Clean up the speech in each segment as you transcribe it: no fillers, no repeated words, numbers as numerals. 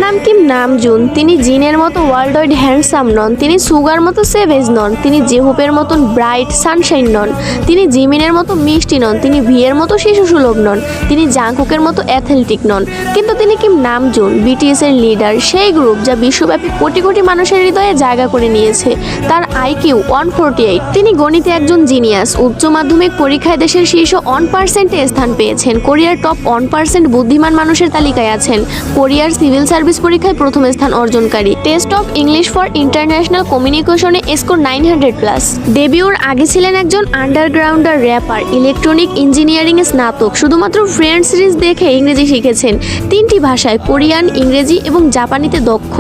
নাম Kim Namjoon. তিনি জিনের মতো ওয়ার্ল্ড ওয়াইড হ্যান্ডসাম নন, তিনি সুগার মতো সেভেজ নন, তিনি জেহুপের মতন ব্রাইট সানশাইন নন, তিনি জিমিনের মতো মিষ্টি নন, তিনি ভিয়ের মতো শিশু সুলভ নন, তিনি জাংকুকের মতো অ্যাথলেটিক নন। কিন্তু তিনি কিম নামজুন, বিটিএস এর লিডার, সেই গ্রুপ যা বিশ্বব্যাপী কোটি কোটি মানুষের হৃদয়ে জায়গা করে নিয়েছে। তার আইকিউ 148। তিনি গণিতে একজন জিনিয়াস। উচ্চ মাধ্যমিক পরীক্ষায় দেশের শীর্ষ 1%-এ স্থান পেয়েছেন। কোরিয়ার টপ 1% বুদ্ধিমান মানুষের তালিকায় আছেন। কোরিয়ার সিভিল সার্ভিস পরীক্ষায় প্রথম স্থান অর্জনকারী। Test of English for international কমিউনিকেশনে স্কোর 900+। ডেবিউর আগে ছিলেন একজন আন্ডারগ্রাউন্ডার র্যাপার, ইলেকট্রনিক ইঞ্জিনিয়ারিং এ স্নাতক। শুধুমাত্র ফ্রেন্ডস সিরিজ দেখে ইংরেজি শিখেছেন। 3টি ভাষায় কোরিয়ান, ইংরেজি এবং জাপানিতে দক্ষ।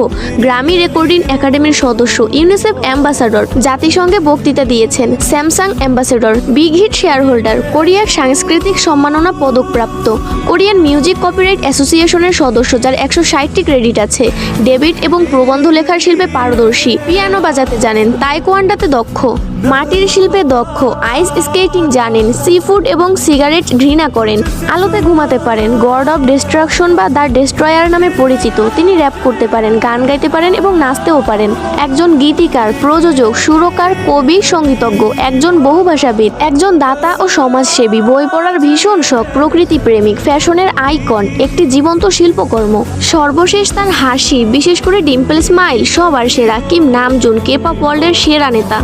গ্রামি রেকর্ডিং একাডেমির সদস্য, ইউনিসেফ অ্যাম্বাসাডর, জাতিসংঘে বক্তৃতা দিয়েছেন, Samsung ambassador, Big Hit shareholder, কোরিয়ার সাংস্কৃতিক সম্মাননা পদকপ্রাপ্ত, কোরিয়ান মিউজিক কপিরাইট অ্যাসোসিয়েশনের সদস্য যার 160টি ক্রেডিট আছে, ডেবিট এবং প্রবন্ধ লেখার শিল্পে পারদর্শী, পিয়ানো বাজাতে জানেন, তাইকোয়ান্ডোতে দক্ষ, মাটির শিল্পে দক্ষ, আইস স্কেটিং জানেন, সি ফুড এবং সিগারেট ঘৃণা করেন, আলোতে ঘুমাতে পারেন, গড অফ ডিস্ট্রাকশন বা দ্য ডেস্ট্রয়ার নামে পরিচিত। তিনি র্যাপ করতে পারেন, গান গাইতে পারেন এবং নাচতেও পারেন। একজন গীতিকার, প্রযোজক, সুরকার, কবি, সঙ্গীতজ্ঞ, একজন বহুভাষাবিদ, একজন দাতা ও সমাজসেবী, বই পড়ার ভীষণ শখ, প্রকৃতি প্রেমিক, ফ্যাশনের আইকন, একটি জীবন্ত শিল্পকর্ম। সর্বশেষ তার হাসি, বিশেষ করে ডিম্পল স্মাইল সবার সেরা। কিম নামজুন কে-পপ ওয়ার্ল্ডের সেরা নেতা।